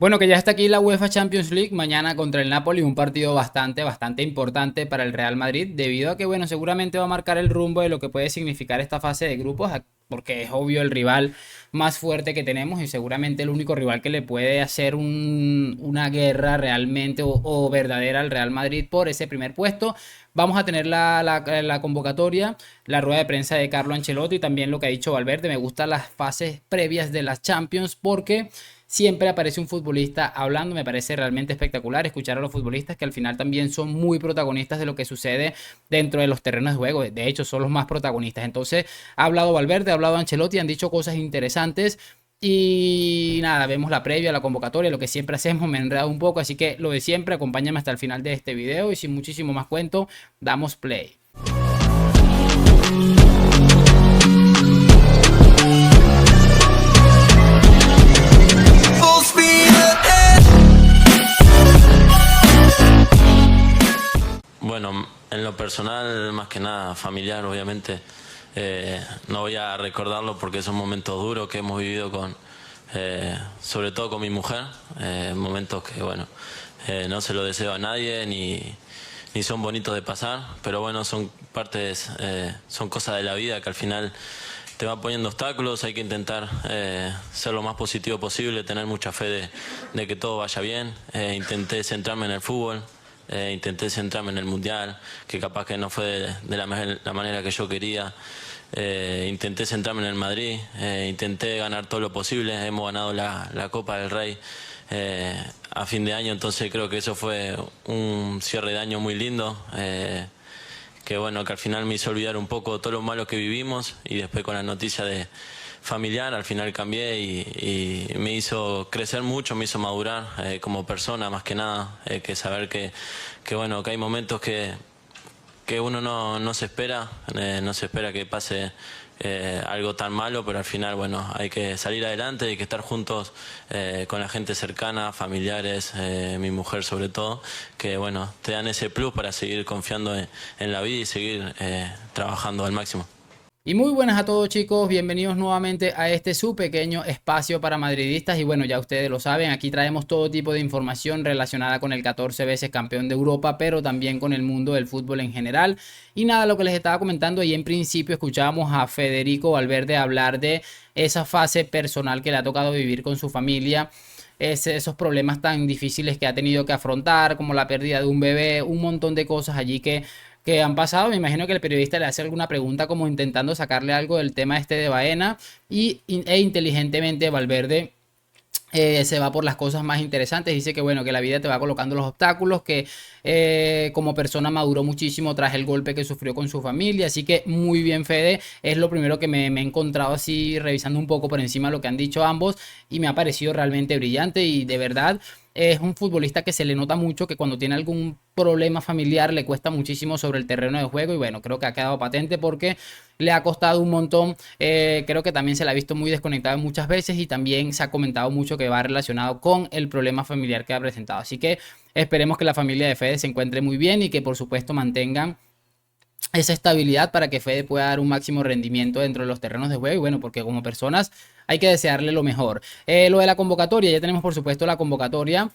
Bueno, que ya está aquí la UEFA Champions League mañana contra el Napoli, un partido bastante importante para el Real Madrid, debido a que, bueno, seguramente va a marcar el rumbo de lo que puede significar esta fase de grupos, porque es obvio el rival más fuerte que tenemos y seguramente el único rival que le puede hacer una guerra realmente o verdadera al Real Madrid por ese primer puesto. Vamos a tener la convocatoria, la rueda de prensa de Carlo Ancelotti y también lo que ha dicho Valverde. Me gustan las fases previas de las Champions porque siempre aparece un futbolista hablando, me parece realmente espectacular escuchar a los futbolistas que al final también son muy protagonistas de lo que sucede dentro de los terrenos de juego, de hecho son los más protagonistas. Entonces ha hablado Valverde, ha hablado Ancelotti, han dicho cosas interesantes y nada, vemos la previa, la convocatoria, lo que siempre hacemos, me he enredado un poco, así que lo de siempre, acompáñame hasta el final de este video y sin muchísimo más cuento, damos play. Bueno, en lo personal, más que nada familiar, obviamente, no voy a recordarlo porque son momentos duros que hemos vivido sobre todo con mi mujer, momentos que, bueno, no se lo deseo a nadie ni son bonitos de pasar, pero bueno, son son cosas de la vida que al final te va poniendo obstáculos. Hay que intentar ser lo más positivo posible, tener mucha fe de que todo vaya bien. Intenté centrarme en el fútbol. Intenté centrarme en el Mundial, que capaz que no fue de la manera que yo quería. Intenté centrarme en el Madrid, intenté ganar todo lo posible. Hemos ganado la Copa del Rey a fin de año, entonces creo que eso fue un cierre de año muy lindo. Que bueno, que al final me hizo olvidar un poco todo lo malo que vivimos y después con la noticia de familiar, al final cambié y me hizo crecer mucho, me hizo madurar como persona más que nada, que saber que bueno, que hay momentos que uno no se espera, no se espera que pase algo tan malo, pero al final, bueno, hay que salir adelante, hay que estar juntos con la gente cercana, familiares, mi mujer sobre todo, que bueno, te dan ese plus para seguir confiando en la vida y seguir trabajando al máximo. Y muy buenas a todos chicos, bienvenidos nuevamente a este su pequeño espacio para madridistas y bueno, ya ustedes lo saben, aquí traemos todo tipo de información relacionada con el 14 veces campeón de Europa, pero también con el mundo del fútbol en general. Y nada, lo que les estaba comentando, y en principio escuchábamos a Federico Valverde hablar de esa fase personal que le ha tocado vivir con su familia, esos problemas tan difíciles que ha tenido que afrontar, como la pérdida de un bebé, un montón de cosas allí que han pasado. Me imagino que el periodista le hace alguna pregunta como intentando sacarle algo del tema este de Baena e inteligentemente Valverde se va por las cosas más interesantes. Dice que bueno, que la vida te va colocando los obstáculos, que como persona maduró muchísimo tras el golpe que sufrió con su familia. Así que muy bien, Fede. Es lo primero que me he encontrado así revisando un poco por encima de lo que han dicho ambos y me ha parecido realmente brillante y de verdad es un futbolista que se le nota mucho que cuando tiene algún problema familiar le cuesta muchísimo sobre el terreno de juego y bueno, creo que ha quedado patente porque le ha costado un montón. Creo que también se la ha visto muy desconectado muchas veces y también se ha comentado mucho que va relacionado con el problema familiar que ha presentado. Así que esperemos que la familia de Fede se encuentre muy bien y que por supuesto mantengan esa estabilidad para que Fede pueda dar un máximo rendimiento dentro de los terrenos de juego y bueno, porque como personas hay que desearle lo mejor. Lo de la convocatoria, ya tenemos por supuesto la convocatoria.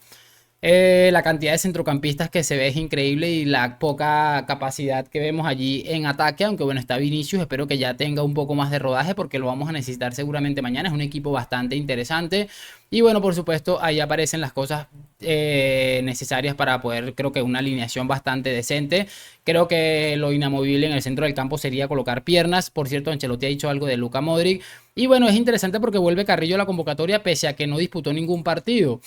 La cantidad de centrocampistas que se ve es increíble y la poca capacidad que vemos allí en ataque, aunque bueno, está Vinicius, espero que ya tenga un poco más de rodaje porque lo vamos a necesitar seguramente mañana, es un equipo bastante interesante y bueno, por supuesto ahí aparecen las cosas necesarias para poder, creo que una alineación bastante decente. Creo que lo inamovible en el centro del campo sería colocar piernas. Por cierto, Ancelotti ha dicho algo de Luka Modric y bueno, es interesante porque vuelve Carrillo a la convocatoria pese a que no disputó ningún partido.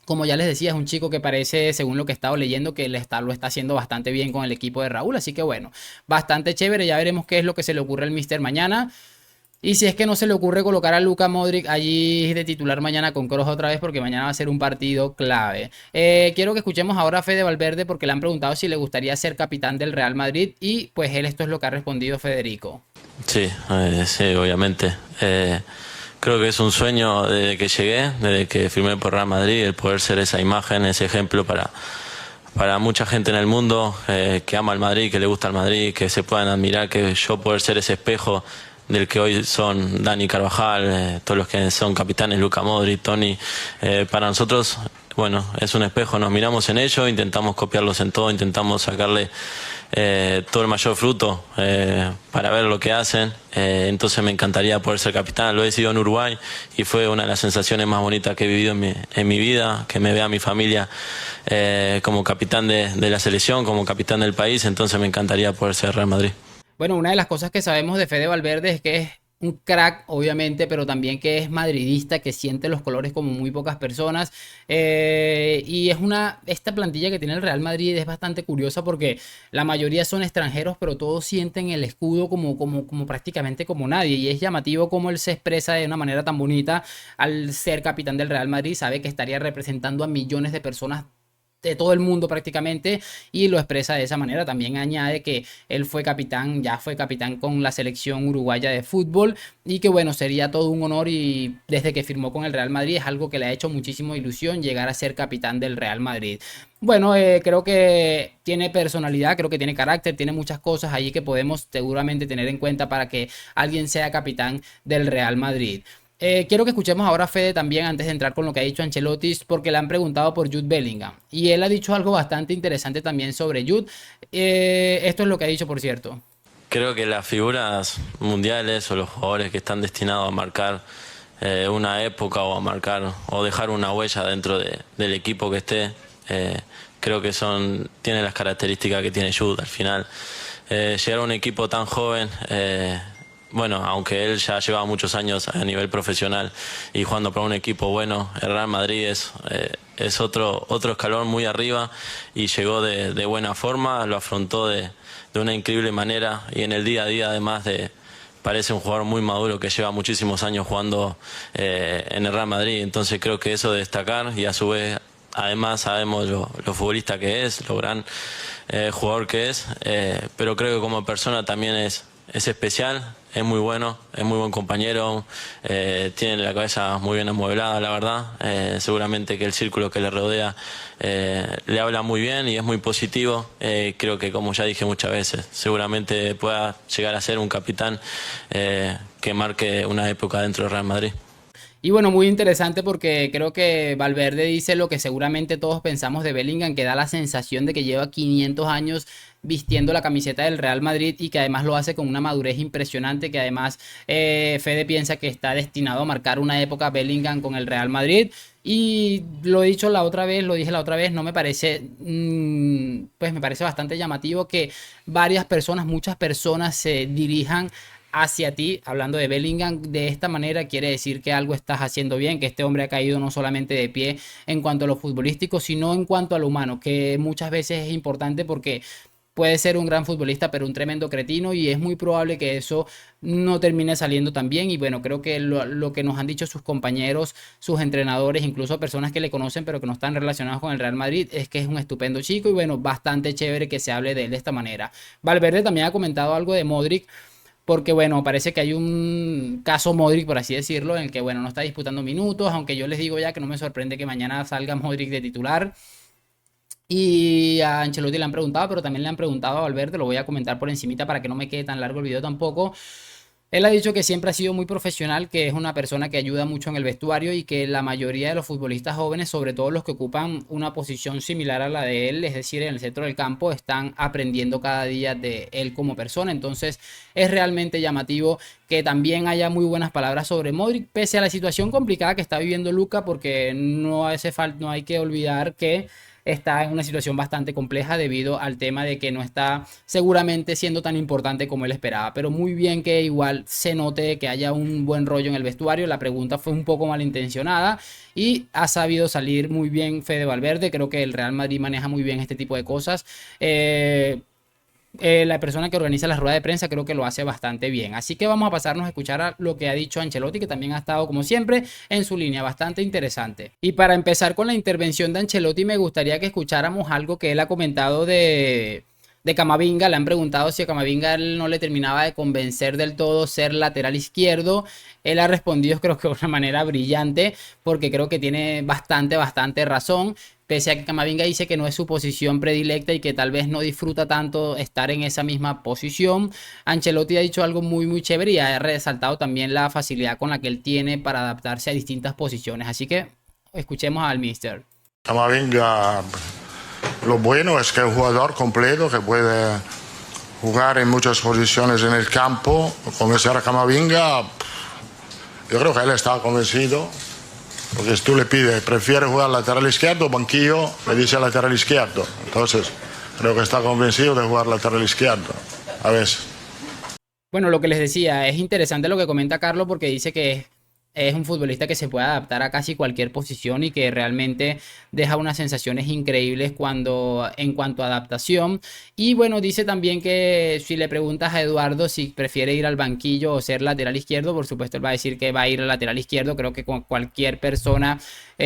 Como ya les decía, es un chico que parece, según lo que he estado leyendo, que lo está haciendo bastante bien con el equipo de Raúl. Así que bueno, bastante chévere. Ya veremos qué es lo que se le ocurre al Mister mañana. Y si es que no se le ocurre colocar a Luka Modric allí de titular mañana con Kroos otra vez, porque mañana va a ser un partido clave. Quiero que escuchemos ahora a Fede Valverde porque le han preguntado si le gustaría ser capitán del Real Madrid. Y pues él esto es lo que ha respondido Federico. Sí, sí, obviamente. Creo que es un sueño desde que llegué, desde que firmé por Real Madrid, el poder ser esa imagen, ese ejemplo para mucha gente en el mundo que ama al Madrid, que le gusta el Madrid, que se puedan admirar, que yo poder ser ese espejo del que hoy son Dani Carvajal, todos los que son capitanes, Luka Modric, Toni. Para nosotros, bueno, es un espejo, nos miramos en ello, intentamos copiarlos en todo, intentamos sacarle todo el mayor fruto para ver lo que hacen. Entonces me encantaría poder ser capitán. Lo he sido en Uruguay y fue una de las sensaciones más bonitas que he vivido en mi vida, que me vea mi familia como capitán de la selección, como capitán del país. Entonces me encantaría poder ser Real Madrid. Bueno, una de las cosas que sabemos de Fede Valverde es que es un crack, obviamente, pero también que es madridista, que siente los colores como muy pocas personas. Y esta plantilla que tiene el Real Madrid es bastante curiosa porque la mayoría son extranjeros, pero todos sienten el escudo como prácticamente como nadie. Y es llamativo cómo él se expresa de una manera tan bonita al ser capitán del Real Madrid. Sabe que estaría representando a millones de personas de todo el mundo prácticamente y lo expresa de esa manera. También añade que él fue capitán, ya fue capitán con la selección uruguaya de fútbol y que bueno, sería todo un honor y desde que firmó con el Real Madrid es algo que le ha hecho muchísima ilusión llegar a ser capitán del Real Madrid. Bueno, creo que tiene personalidad, creo que tiene carácter, tiene muchas cosas ahí que podemos seguramente tener en cuenta para que alguien sea capitán del Real Madrid. Quiero que escuchemos ahora a Fede también antes de entrar con lo que ha dicho Ancelotti, porque le han preguntado por Jude Bellingham. Y él ha dicho algo bastante interesante también sobre Jude. Esto es lo que ha dicho, por cierto. Creo que las figuras mundiales o los jugadores que están destinados a marcar una época o a marcar o dejar una huella dentro del equipo que esté, creo que tienen las características que tiene Jude. Al final, llegar a un equipo tan joven, bueno, aunque él ya llevaba muchos años a nivel profesional y jugando para un equipo bueno, el Real Madrid es otro escalón muy arriba y llegó de buena forma, lo afrontó de una increíble manera y en el día a día además parece un jugador muy maduro que lleva muchísimos años jugando en el Real Madrid. Entonces creo que eso de destacar y a su vez además sabemos lo futbolista que es, lo gran jugador que es, pero creo que como persona también es especial, es muy bueno, es muy buen compañero, tiene la cabeza muy bien amueblada, la verdad. Seguramente que el círculo que le rodea le habla muy bien y es muy positivo. Creo que, como ya dije muchas veces, seguramente pueda llegar a ser un capitán que marque una época dentro del Real Madrid. Y bueno, muy interesante porque creo que Valverde dice lo que seguramente todos pensamos de Bellingham, que da la sensación de que lleva 500 años vistiendo la camiseta del Real Madrid y que además lo hace con una madurez impresionante, que además Fede piensa que está destinado a marcar una época Bellingham con el Real Madrid. Y lo he dicho la otra vez, lo dije la otra vez, no me parece, pues me parece bastante llamativo que varias personas, muchas personas se dirijan hacia ti, hablando de Bellingham, de esta manera quiere decir que algo estás haciendo bien, que este hombre ha caído no solamente de pie en cuanto a lo futbolístico, sino en cuanto a lo humano, que muchas veces es importante porque puede ser un gran futbolista, pero un tremendo cretino y es muy probable que eso no termine saliendo tan bien. Y bueno, creo que lo que nos han dicho sus compañeros, sus entrenadores, incluso personas que le conocen, pero que no están relacionados con el Real Madrid, es que es un estupendo chico y bueno, bastante chévere que se hable de él de esta manera. Valverde también ha comentado algo de Modric. Porque bueno, parece que hay un caso Modric, por así decirlo, en el que bueno, no está disputando minutos, aunque yo les digo ya que no me sorprende que mañana salga Modric de titular. Y a Ancelotti le han preguntado, pero también le han preguntado a Valverde, lo voy a comentar por encimita para que no me quede tan largo el video tampoco. Él ha dicho que siempre ha sido muy profesional, que es una persona que ayuda mucho en el vestuario y que la mayoría de los futbolistas jóvenes, sobre todo los que ocupan una posición similar a la de él, es decir, en el centro del campo, están aprendiendo cada día de él como persona. Entonces es realmente llamativo que también haya muy buenas palabras sobre Modric, pese a la situación complicada que está viviendo Luka, porque no hay que olvidar que está en una situación bastante compleja debido al tema de que no está seguramente siendo tan importante como él esperaba, pero muy bien que igual se note que haya un buen rollo en el vestuario. La pregunta fue un poco malintencionada y ha sabido salir muy bien Fede Valverde. Creo que el Real Madrid maneja muy bien este tipo de cosas. La persona que organiza la rueda de prensa creo que lo hace bastante bien. Así que vamos a pasarnos a escuchar a lo que ha dicho Ancelotti, que también ha estado, como siempre, en su línea, bastante interesante. Y para empezar con la intervención de Ancelotti, me gustaría que escucháramos algo que él ha comentado de Camavinga. Le han preguntado si a Camavinga él no le terminaba de convencer del todo ser lateral izquierdo. Él ha respondido creo que de una manera brillante porque creo que tiene bastante razón. pese a que Camavinga dice que no es su posición predilecta y que tal vez no disfruta tanto estar en esa misma posición, Ancelotti ha dicho algo muy chévere y ha resaltado también la facilidad con la que él tiene para adaptarse a distintas posiciones. Así que escuchemos al mister. Camavinga, lo bueno es que es un jugador completo que puede jugar en muchas posiciones en el campo. Convencer a Camavinga, yo creo que él está convencido, porque si tú le pides, prefiere jugar lateral izquierdo o banquillo, le dice lateral izquierdo. Entonces, creo que está convencido de jugar lateral izquierdo, a veces. Bueno, lo que les decía, es interesante lo que comenta Carlos porque dice que es un futbolista que se puede adaptar a casi cualquier posición y que realmente deja unas sensaciones increíbles en cuanto a adaptación. Y bueno, dice también que si le preguntas a Eduardo si prefiere ir al banquillo o ser lateral izquierdo, por supuesto él va a decir que va a ir al lateral izquierdo. Creo que con cualquier persona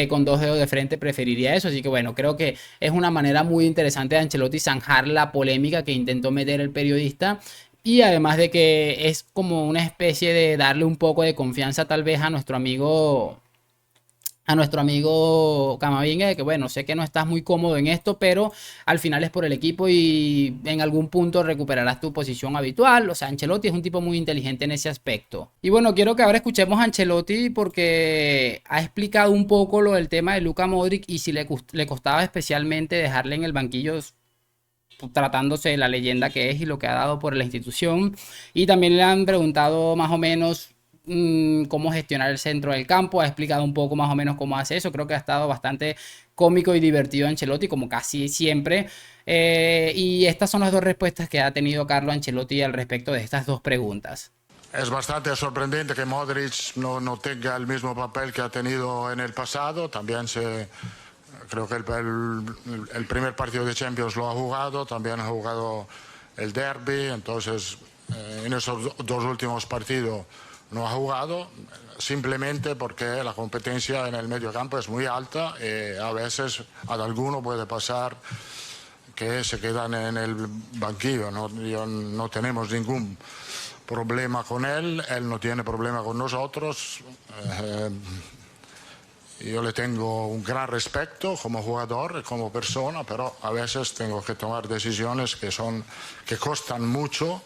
con dos dedos de frente preferiría eso. Así que bueno, creo que es una manera muy interesante de Ancelotti zanjar la polémica que intentó meter el periodista. Y además de que es como una especie de darle un poco de confianza tal vez a nuestro amigo Camavinga, de que bueno, sé que no estás muy cómodo en esto, pero al final es por el equipo y en algún punto recuperarás tu posición habitual. O sea, Ancelotti es un tipo muy inteligente en ese aspecto. Y bueno, quiero que ahora escuchemos a Ancelotti porque ha explicado un poco lo del tema de Luka Modric y si le costaba especialmente dejarle en el banquillo tratándose de la leyenda que es y lo que ha dado por la institución. Y también le han preguntado más o menos cómo gestionar el centro del campo. Ha explicado un poco más o menos cómo hace eso. Creo que ha estado bastante cómico y divertido Ancelotti, como casi siempre. Y estas son las dos respuestas que ha tenido Carlo Ancelotti al respecto de estas dos preguntas. Es bastante sorprendente que Modric no tenga el mismo papel que ha tenido en el pasado. También creo que el primer partido de Champions lo ha jugado, también ha jugado el derby, entonces en esos dos últimos partidos no ha jugado, simplemente porque la competencia en el medio campo es muy alta y a veces a alguno puede pasar que se quedan en el banquillo. No tenemos ningún problema con él no tiene problema con nosotros. Yo le tengo un gran respeto como jugador y como persona, pero a veces tengo que tomar decisiones que costan mucho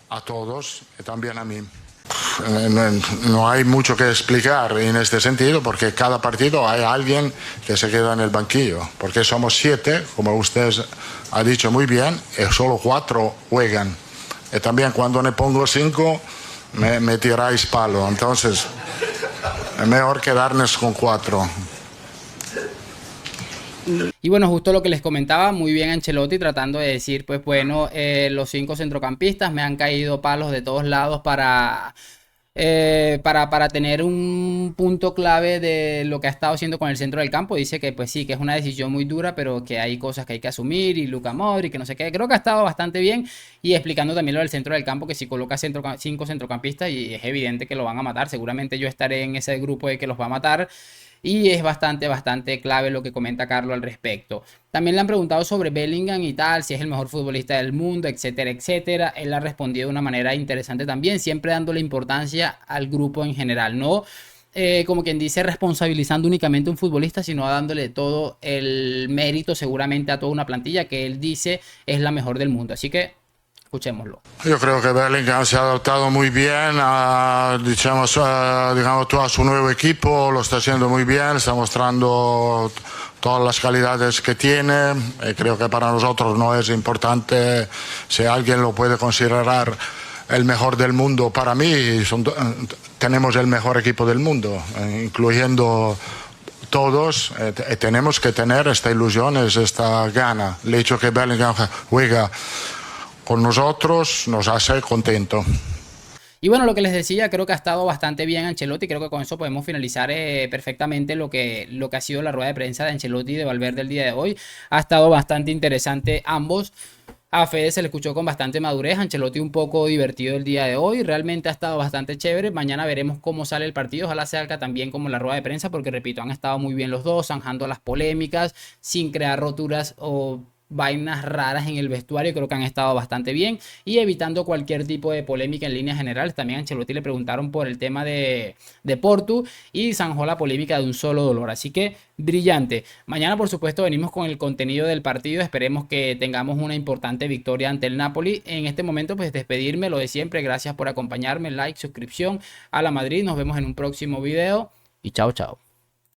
a todos y también a mí. No hay mucho que explicar en este sentido porque cada partido hay alguien que se queda en el banquillo, porque somos 7, como usted ha dicho muy bien, y solo 4 juegan. Y también cuando me pongo 5 me tiráis palo, entonces es mejor quedarnos con 4. Y bueno, justo lo que les comentaba, muy bien Ancelotti tratando de decir, pues bueno, los 5 centrocampistas me han caído palos de todos lados para tener un punto clave de lo que ha estado haciendo con el centro del campo. Dice que pues sí, que es una decisión muy dura, pero que hay cosas que hay que asumir y Luka Modric, que no sé qué. Creo que ha estado bastante bien y explicando también lo del centro del campo, que si coloca 5 centrocampistas y es evidente que lo van a matar. Seguramente yo estaré en ese grupo de que los va a matar. Y es bastante clave lo que comenta Carlos al respecto. También le han preguntado sobre Bellingham y tal, si es el mejor futbolista del mundo, etcétera, etcétera. Él ha respondido de una manera interesante también, siempre dándole importancia al grupo en general, no como quien dice responsabilizando únicamente a un futbolista, sino dándole todo el mérito seguramente a toda una plantilla que él dice es la mejor del mundo. Así que escuchémoslo. Yo creo que Bellingham se ha adaptado muy bien digamos, a su nuevo equipo, lo está haciendo muy bien, está mostrando todas las calidades que tiene. Creo que para nosotros no es importante si alguien lo puede considerar el mejor del mundo. Para mí tenemos el mejor equipo del mundo, incluyendo todos. Tenemos que tener esta ilusión, esta gana. El hecho que Bellingham juega con nosotros nos hace contento. Y bueno, lo que les decía, creo que ha estado bastante bien Ancelotti. Creo que con eso podemos finalizar perfectamente lo que ha sido la rueda de prensa de Ancelotti y de Valverde el día de hoy. Ha estado bastante interesante ambos. A Fede se le escuchó con bastante madurez, Ancelotti un poco divertido el día de hoy, realmente ha estado bastante chévere. Mañana veremos cómo sale el partido, ojalá salga también como la rueda de prensa, porque repito, han estado muy bien los dos, zanjando las polémicas, sin crear roturas o vainas raras en el vestuario. Creo que han estado bastante bien y evitando cualquier tipo de polémica en líneas generales. También a Ancelotti le preguntaron por el tema de Portu y zanjó la polémica de un solo dolor. Así que brillante. Mañana, por supuesto, venimos con el contenido del partido. Esperemos que tengamos una importante victoria ante el Napoli. En este momento, pues despedirme, lo de siempre. Gracias por acompañarme. Like, suscripción a la Madrid. Nos vemos en un próximo video y chao, chao.